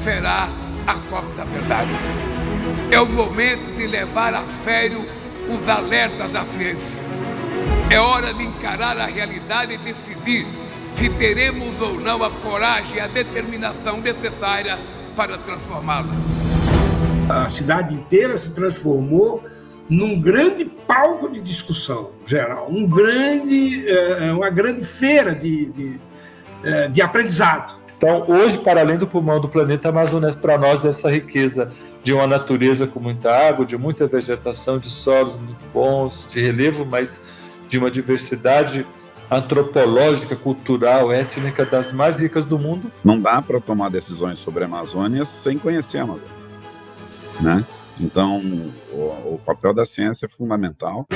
será a COP da verdade. É o momento de levar a sério os alertas da ciência. É hora de encarar a realidade e decidir se teremos ou não a coragem e a determinação necessária para transformá-la. A cidade inteira se transformou num grande palco de discussão geral, uma grande feira de aprendizado. Então, hoje, para além do pulmão do planeta, a Amazônia, para nós, é essa riqueza de uma natureza com muita água, de muita vegetação, de solos muito bons, de relevo, mas de uma diversidade antropológica, cultural, étnica das mais ricas do mundo. Não dá para tomar decisões sobre a Amazônia sem conhecer a Amazônia, né? Então, o papel da ciência é fundamental.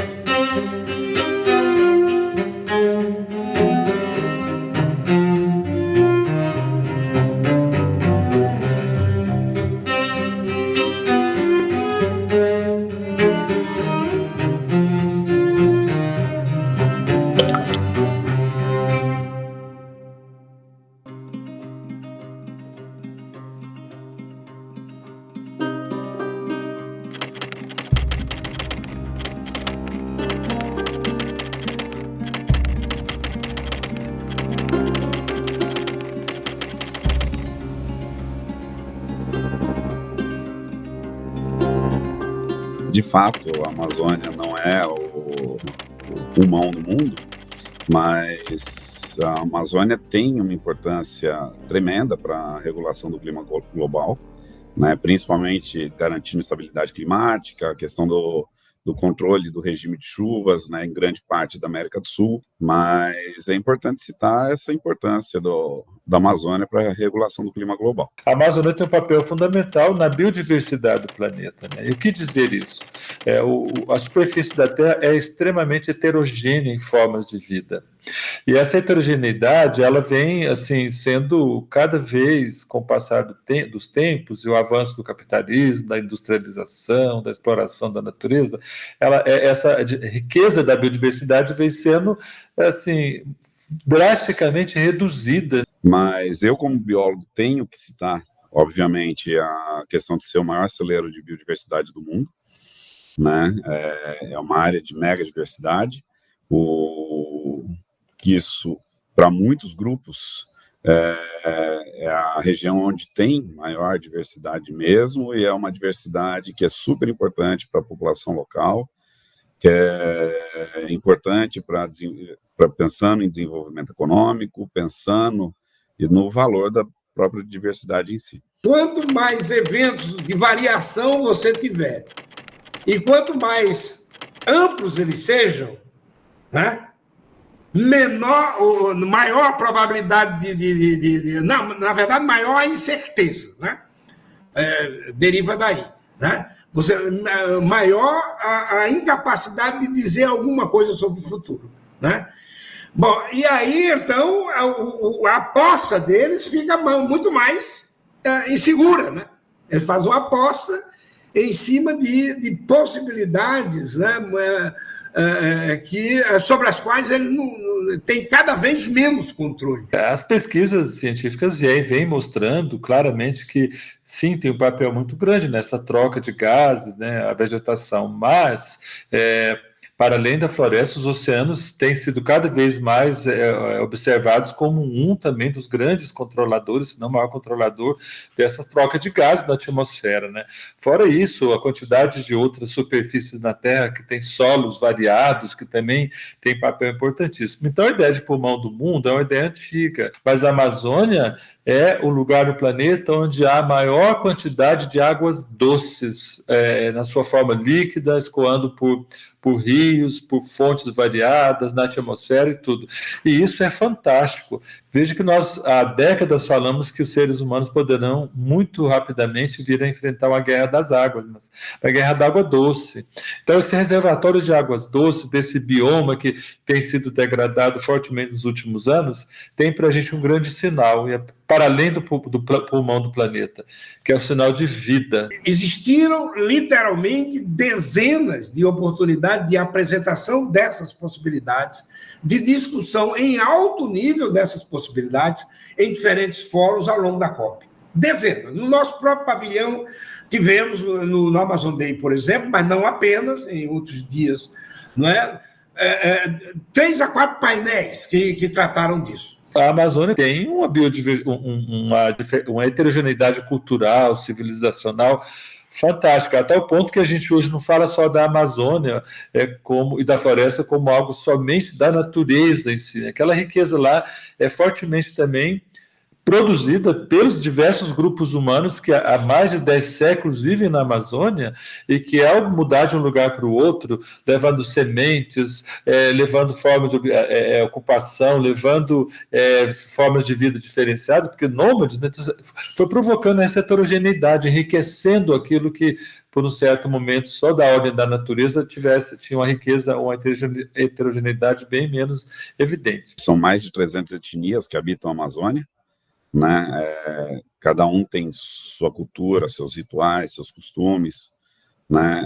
De fato, a Amazônia não é o pulmão do mundo, mas a Amazônia tem uma importância tremenda para a regulação do clima global, né? Principalmente garantindo estabilidade climática, a questão do controle do regime de chuvas, né, em grande parte da América do Sul, mas é importante citar essa importância da Amazônia para a regulação do clima global. A Amazônia tem um papel fundamental na biodiversidade do planeta, né? E o que dizer isso? A superfície da Terra é extremamente heterogênea em formas de vida. E essa heterogeneidade, ela vem assim, sendo cada vez, com o passar dos tempos e o avanço do capitalismo, da industrialização, da exploração da natureza, essa riqueza da biodiversidade vem sendo assim, drasticamente reduzida. Mas eu, como biólogo, tenho que citar, obviamente, a questão de ser o maior celeiro de biodiversidade do mundo, né? É uma área de mega diversidade. Isso, para muitos grupos, é a região onde tem maior diversidade mesmo, e é uma diversidade que é super importante para a população local, que é importante para pensando em desenvolvimento econômico, pensando no valor da própria diversidade em si. Quanto mais eventos de variação você tiver, e quanto mais amplos eles sejam, né? Maior a probabilidade na verdade, maior a incerteza, né? Deriva daí, né? Maior a incapacidade de dizer alguma coisa sobre o futuro, né? Bom, e aí, então, a aposta deles fica muito mais insegura, né? Eles fazem uma aposta em cima de possibilidades, né? Sobre as quais ele não tem cada vez menos controle. As pesquisas científicas vêm mostrando claramente que, sim, tem um papel muito grande nessa troca de gases, né, a vegetação, mas, para além da floresta, os oceanos têm sido cada vez mais observados como um também dos grandes controladores, se não o maior controlador dessa troca de gases na atmosfera, né? Fora isso, a quantidade de outras superfícies na Terra que tem solos variados, que também tem papel importantíssimo. Então, a ideia de pulmão do mundo é uma ideia antiga, mas a Amazônia é o lugar no planeta onde há a maior quantidade de águas doces, na sua forma líquida, escoando por rios, por fontes variadas, na atmosfera e tudo. E isso é fantástico. Veja que nós, há décadas, falamos que os seres humanos poderão muito rapidamente vir a enfrentar uma guerra das águas, uma guerra da água doce. Então, esse reservatório de águas doces, desse bioma que tem sido degradado fortemente nos últimos anos, tem para a gente um grande sinal, e é para além do pulmão do planeta, que é o sinal de vida. Existiram, literalmente, dezenas de oportunidades de apresentação dessas possibilidades, de discussão em alto nível dessas possibilidades, em diferentes fóruns ao longo da COP. Dezenas. No nosso próprio pavilhão, tivemos no Amazon Day, por exemplo, mas não apenas, em outros dias, não é? 3 a 4 painéis que trataram disso. A Amazônia tem uma heterogeneidade cultural, civilizacional fantástica, até o ponto que a gente hoje não fala só da Amazônia e da floresta como algo somente da natureza em si. Aquela riqueza lá é fortemente também produzida pelos diversos grupos humanos que há mais de 10 séculos vivem na Amazônia e que, ao mudar de um lugar para o outro, levando sementes, levando formas de ocupação, levando formas de vida diferenciadas, porque nômades, né, foi provocando essa heterogeneidade, enriquecendo aquilo que, por um certo momento, só da ordem da natureza tinha uma riqueza, uma heterogeneidade bem menos evidente. São mais de 300 etnias que habitam a Amazônia, né? Cada um tem sua cultura, seus rituais, seus costumes, né?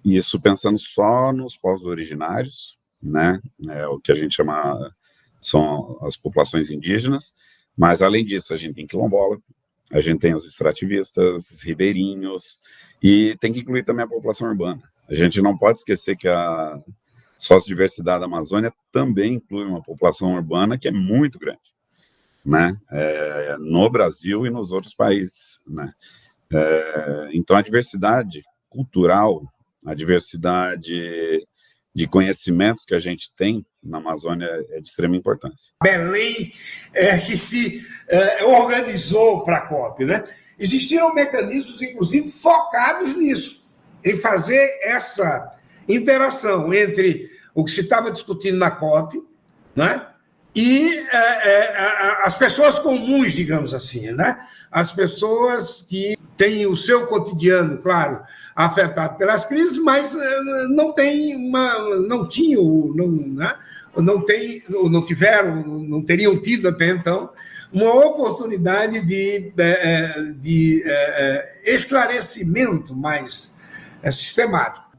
Isso pensando só nos povos originários, né? O que a gente chama são as populações indígenas, mas além disso a gente tem quilombola, a gente tem os extrativistas, ribeirinhos, e tem que incluir também a população urbana. A gente não pode esquecer que a sociodiversidade da Amazônia também inclui uma população urbana que é muito grande, né? No Brasil e nos outros países, né? Então a diversidade cultural, a diversidade de conhecimentos que a gente tem na Amazônia é de extrema importância. Belém que se organizou para a COP, né? Existiram mecanismos, inclusive, focados nisso, em fazer essa interação entre o que se estava discutindo na COP, né? E as pessoas comuns, digamos assim, né? As pessoas que têm o seu cotidiano, claro, afetado pelas crises, mas não teriam tido até então uma oportunidade de esclarecimento mais sistemático.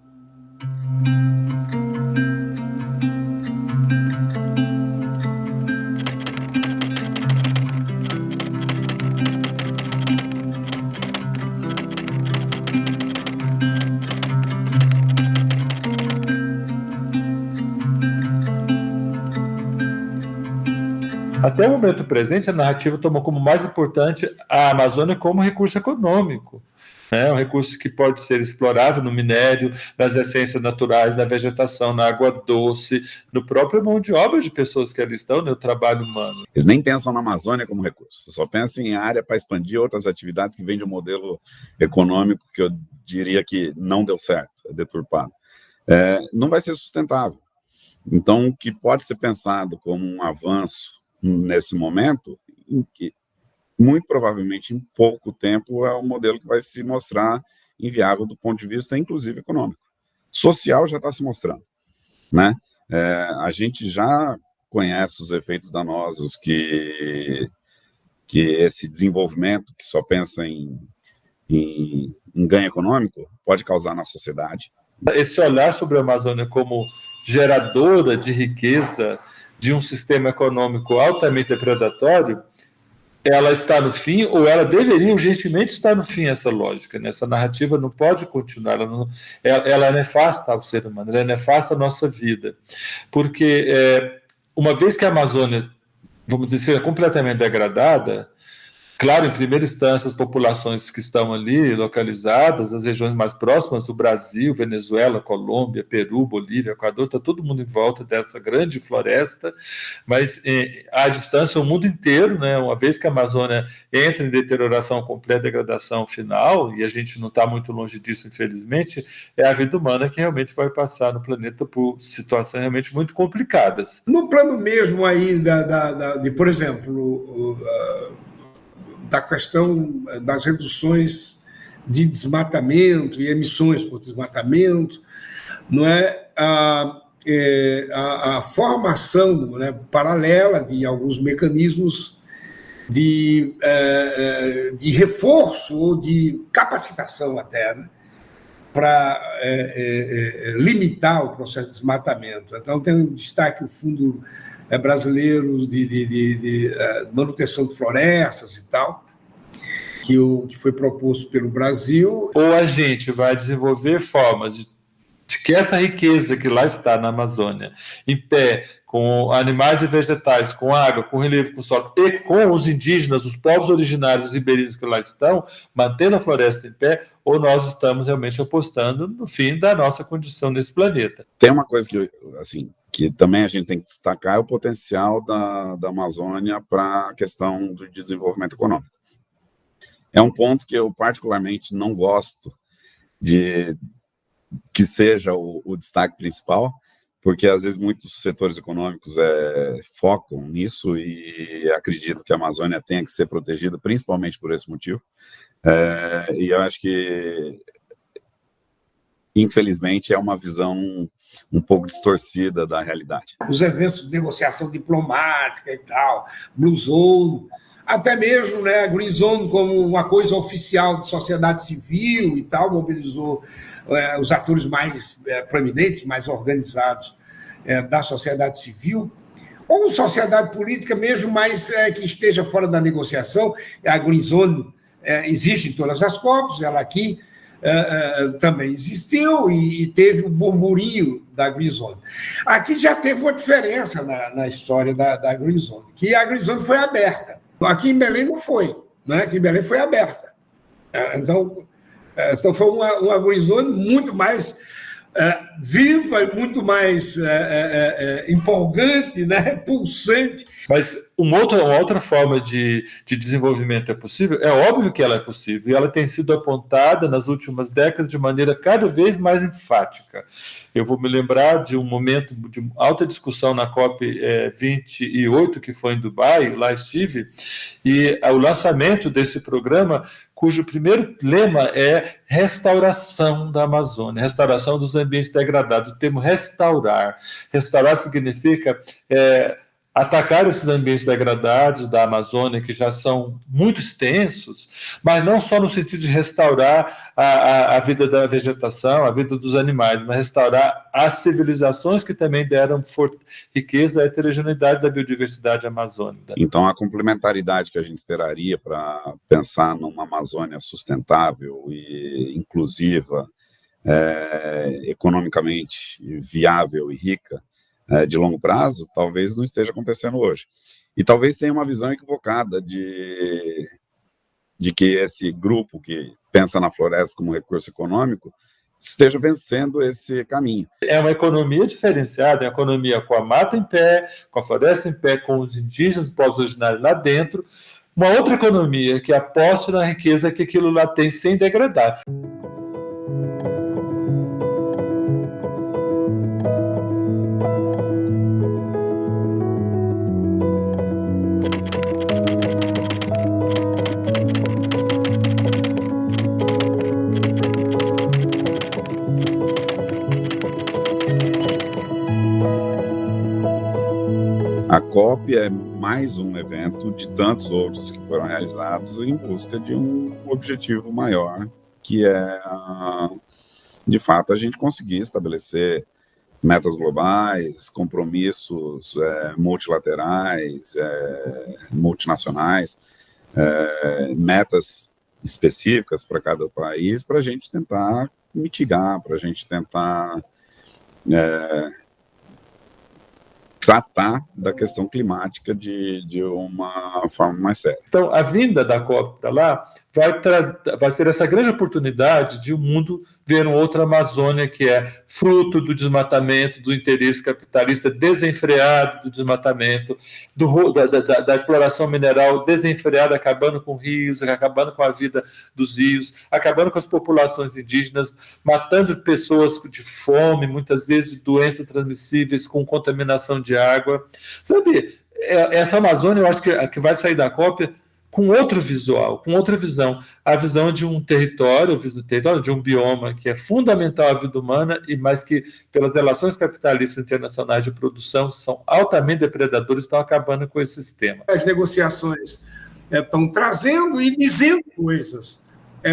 Até o momento presente, a narrativa tomou como mais importante a Amazônia como recurso econômico. É um recurso que pode ser explorável no minério, nas essências naturais, na vegetação, na água doce, no próprio mão de obra de pessoas que ali estão, no trabalho humano. Eles nem pensam na Amazônia como recurso, só pensam em área para expandir outras atividades que vêm de um modelo econômico que eu diria que não deu certo, é deturpado. Não vai ser sustentável. Então, o que pode ser pensado como um avanço nesse momento, em que muito provavelmente em pouco tempo é um modelo que vai se mostrar inviável do ponto de vista, inclusive, econômico. Social já está se mostrando, né? A gente já conhece os efeitos danosos que esse desenvolvimento, que só pensa em ganho econômico, pode causar na sociedade. Esse olhar sobre a Amazônia como geradora de riqueza de um sistema econômico altamente depredatório, ela está no fim, ou ela deveria urgentemente estar no fim, essa lógica, né? Essa narrativa não pode continuar, ela é nefasta ao ser humano, ela é nefasta à nossa vida, porque uma vez que a Amazônia, vamos dizer, é completamente degradada, claro, em primeira instância, as populações que estão ali localizadas, as regiões mais próximas do Brasil, Venezuela, Colômbia, Peru, Bolívia, Equador, está todo mundo em volta dessa grande floresta, mas à distância, o mundo inteiro, né, uma vez que a Amazônia entra em deterioração completa, degradação final, e a gente não está muito longe disso, infelizmente, é a vida humana que realmente vai passar no planeta por situações realmente muito complicadas. No plano mesmo aí, de por exemplo, da questão das reduções de desmatamento e emissões por desmatamento, não é? A formação, né, paralela de alguns mecanismos de reforço ou de capacitação até, né, para limitar o processo de desmatamento. Então, tem um destaque o Fundo brasileiro de manutenção de florestas e tal, que foi proposto pelo Brasil. Ou a gente vai desenvolver formas de que essa riqueza que lá está na Amazônia, em pé, com animais e vegetais, com água, com relevo, com solo, e com os indígenas, os povos originários, os ribeirinhos que lá estão, mantendo a floresta em pé, ou nós estamos realmente apostando no fim da nossa condição nesse planeta. Tem uma coisa que também a gente tem que destacar, é o potencial da Amazônia para a questão do desenvolvimento econômico. É um ponto que eu particularmente não gosto de que seja o destaque principal, porque às vezes muitos setores econômicos focam nisso e acreditam que a Amazônia tenha que ser protegida, principalmente por esse motivo. E eu acho que, infelizmente, é uma visão um pouco distorcida da realidade. Os eventos de negociação diplomática e tal, Blue Zone, até mesmo, né, a Green Zone como uma coisa oficial de sociedade civil e tal, mobilizou os atores mais proeminentes, mais organizados da sociedade civil, ou sociedade política mesmo, mas que esteja fora da negociação. A Green Zone existe em todas as COPs, ela aqui também existiu e teve o burburinho da Green Zone. Aqui já teve uma diferença na história da Green Zone, que a Green Zone foi aberta. Aqui em Belém não foi, né? Aqui em Belém foi aberta. Então foi uma Green Zone muito mais viva e muito mais empolgante, né? Pulsante. Mas uma outra forma de desenvolvimento é possível? É óbvio que ela é possível, e ela tem sido apontada nas últimas décadas de maneira cada vez mais enfática. Eu vou me lembrar de um momento de alta discussão na COP 28, que foi em Dubai, lá estive, e o lançamento desse programa, cujo primeiro lema é restauração da Amazônia, restauração dos ambientes degradados. O termo restaurar. Restaurar significa atacar esses ambientes degradados da Amazônia, que já são muito extensos, mas não só no sentido de restaurar a vida da vegetação, a vida dos animais, mas restaurar as civilizações que também deram riqueza à heterogeneidade da biodiversidade amazônica. Então, a complementaridade que a gente esperaria para pensar numa Amazônia sustentável e inclusiva, economicamente viável e rica, de longo prazo, talvez não esteja acontecendo hoje. E talvez tenha uma visão equivocada de que esse grupo que pensa na floresta como recurso econômico esteja vencendo esse caminho. É uma economia diferenciada, é uma economia com a mata em pé, com a floresta em pé, com os indígenas, os povos originários lá dentro, uma outra economia que aposta na riqueza que aquilo lá tem sem degradar. A COP é mais um evento de tantos outros que foram realizados em busca de um objetivo maior, que é, de fato, a gente conseguir estabelecer metas globais, compromissos multilaterais, multinacionais, metas específicas para cada país, para a gente tentar mitigar, para a gente tentar tratar da questão climática de uma forma mais séria. Então, a vinda da COP para lá vai ser essa grande oportunidade de o mundo ver uma outra Amazônia que é fruto do desmatamento, do interesse capitalista desenfreado do desmatamento, da exploração mineral desenfreada, acabando com rios, acabando com a vida dos rios, acabando com as populações indígenas, matando pessoas de fome, muitas vezes de doenças transmissíveis com contaminação de água. Sabe, essa Amazônia, eu acho que vai sair da COP com outro visual, com outra visão, a visão de um território, de um bioma que é fundamental à vida humana, mas que, pelas relações capitalistas internacionais de produção, são altamente depredadores e estão acabando com esse sistema. As negociações estão trazendo e dizendo coisas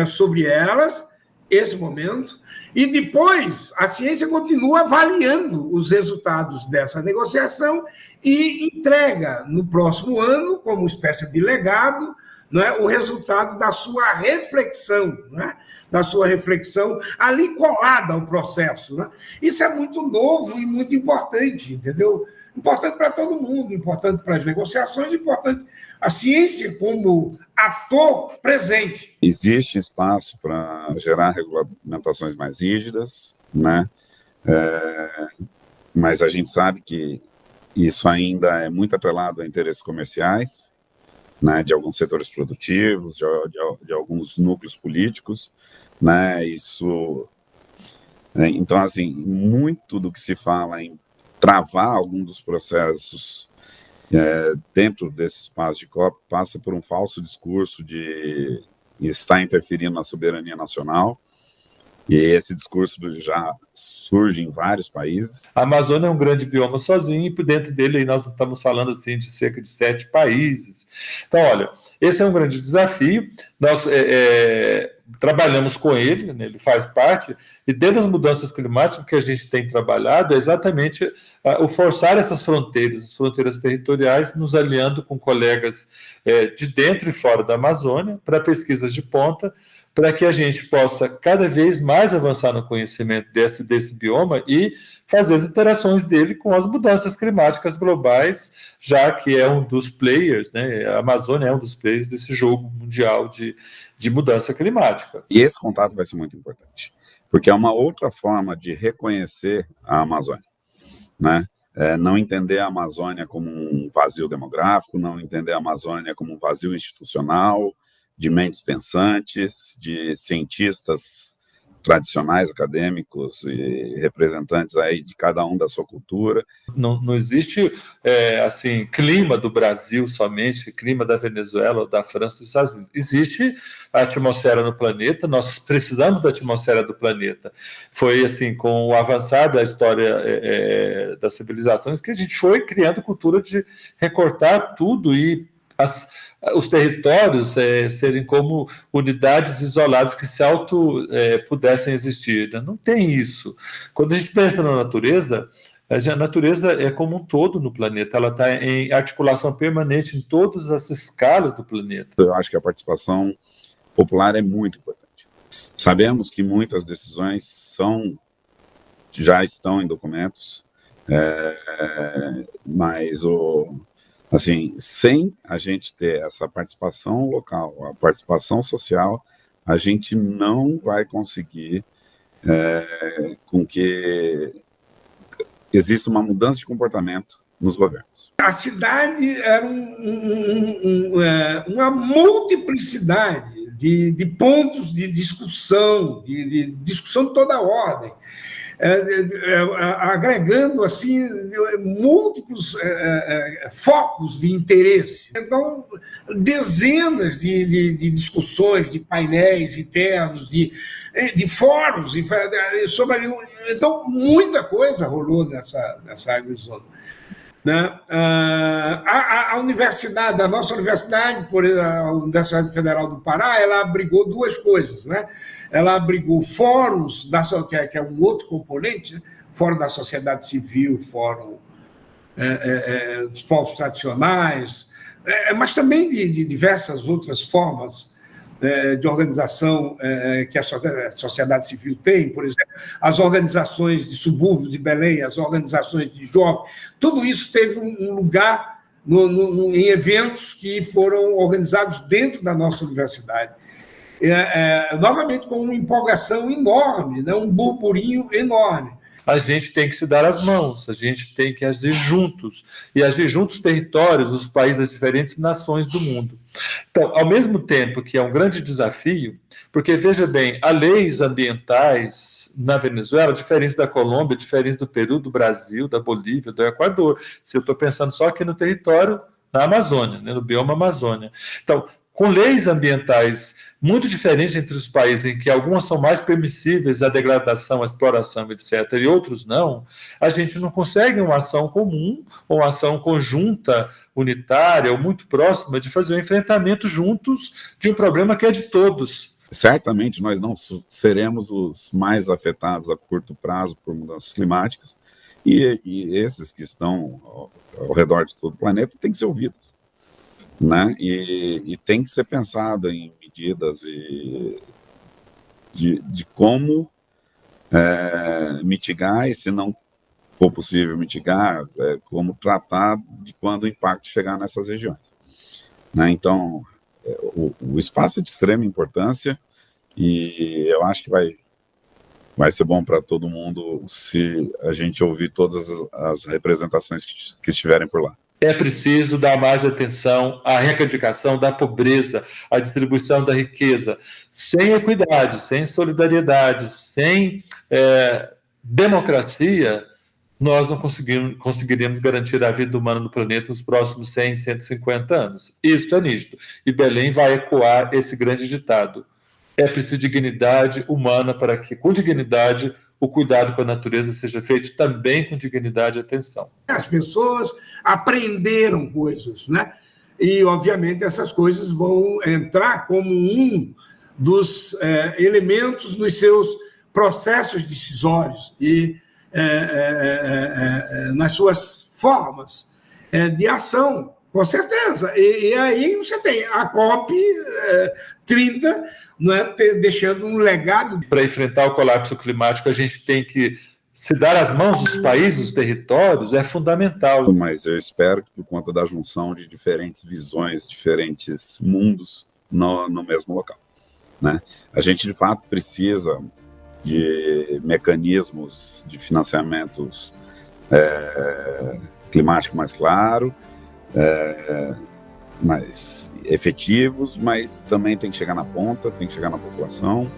sobre elas esse momento, e depois a ciência continua avaliando os resultados dessa negociação e entrega no próximo ano, como espécie de legado, não é, o resultado da sua reflexão, não é? Da sua reflexão ali colada ao processo. Não é? Isso é muito novo e muito importante, entendeu? Importante para todo mundo, importante para as negociações, importante a ciência como ator presente. Existe espaço para gerar regulamentações mais rígidas, né? Mas a gente sabe que isso ainda é muito atrelado a interesses comerciais, né, de alguns setores produtivos, de alguns núcleos políticos, né? Isso, então, assim, muito do que se fala em travar algum dos processos dentro desse espaço de COP passa por um falso discurso de estar interferindo na soberania nacional, e esse discurso já surge em vários países. A Amazônia é um grande bioma sozinho, e dentro dele aí nós estamos falando assim, de cerca de 7 países. Então, olha, esse é um grande desafio, nós trabalhamos com ele, né, ele faz parte, e dentro das mudanças climáticas que a gente tem trabalhado é exatamente o forçar essas fronteiras, as fronteiras territoriais, nos aliando com colegas de dentro e fora da Amazônia, para pesquisas de ponta, para que a gente possa cada vez mais avançar no conhecimento desse bioma e fazer as interações dele com as mudanças climáticas globais, já que é um dos players, né? A Amazônia é um dos players desse jogo mundial de mudança climática. E esse contato vai ser muito importante, porque é uma outra forma de reconhecer a Amazônia, né? Não entender a Amazônia como um vazio demográfico, não entender a Amazônia como um vazio institucional, de mentes pensantes, de cientistas tradicionais, acadêmicos e representantes aí de cada um da sua cultura. Não existe assim, clima do Brasil somente, clima da Venezuela ou da França, dos Estados Unidos. Existe a atmosfera no planeta, nós precisamos da atmosfera do planeta. Foi assim, com o avançar da história das civilizações, que a gente foi criando cultura de recortar tudo e os territórios serem como unidades isoladas que se pudessem existir. Né? Não tem isso. Quando a gente pensa na natureza, a natureza é como um todo no planeta, ela está em articulação permanente em todas as escalas do planeta. Eu acho que a participação popular é muito importante. Sabemos que muitas decisões já estão em documentos, mas assim, sem a gente ter essa participação local, a participação social, a gente não vai conseguir com que exista uma mudança de comportamento nos governos. A cidade era uma multiplicidade de pontos de discussão de toda a ordem, agregando assim múltiplos focos de interesse. Então, dezenas de discussões, de painéis internos, de fóruns sobre. Então, muita coisa rolou nessa agrozona. Né? A universidade, a nossa universidade, a Universidade Federal do Pará, ela abrigou duas coisas, né? Ela abrigou fóruns, que é um outro componente, né? Fórum da sociedade civil, fórum dos povos tradicionais, mas também de diversas outras formas de organização que a sociedade civil tem, por exemplo, as organizações de subúrbio de Belém, as organizações de jovens, tudo isso teve um lugar em eventos que foram organizados dentro da nossa universidade. Novamente com uma empolgação enorme, né? Um burburinho enorme. A gente tem que se dar as mãos, a gente tem que agir juntos, e agir juntos os territórios, os países das diferentes nações do mundo. Então, ao mesmo tempo que é um grande desafio, porque, veja bem, há leis ambientais na Venezuela diferentes da Colômbia, diferentes do Peru, do Brasil, da Bolívia, do Equador. Se eu estou pensando só aqui no território, na Amazônia, né, no bioma Amazônia. Então, com leis ambientais muito diferentes entre os países, em que algumas são mais permissíveis à degradação, à exploração, etc., e outros não, a gente não consegue uma ação comum, ou uma ação conjunta, unitária, ou muito próxima, de fazer um enfrentamento juntos de um problema que é de todos. Certamente nós não seremos os mais afetados a curto prazo por mudanças climáticas, e esses que estão ao redor de todo o planeta têm que ser ouvidos, né? E tem que ser pensado em medidas de como mitigar, e se não for possível mitigar, como tratar de quando o impacto chegar nessas regiões, né? Então, o espaço é de extrema importância, e eu acho que vai ser bom para todo mundo se a gente ouvir todas as representações que estiverem por lá. É preciso dar mais atenção à erradicação da pobreza, à distribuição da riqueza. Sem equidade, sem solidariedade, sem democracia, nós não conseguiríamos garantir a vida humana no planeta nos próximos 100, 150 anos. Isso é nítido. E Belém vai ecoar esse grande ditado. É preciso dignidade humana para que, com dignidade, o cuidado com a natureza seja feito também com dignidade e atenção. As pessoas aprenderam coisas, né? E, obviamente, essas coisas vão entrar como um dos elementos nos seus processos decisórios e nas suas formas de ação, com certeza. E aí você tem a COP30, não é, deixando um legado. Para enfrentar o colapso climático, a gente tem que se dar as mãos dos países, dos territórios, é fundamental. Mas eu espero que, por conta da junção de diferentes visões, diferentes mundos no mesmo local, né? A gente, de fato, precisa de mecanismos de financiamentos climático mais claro, mais efetivos, mas também tem que chegar na ponta, tem que chegar na população.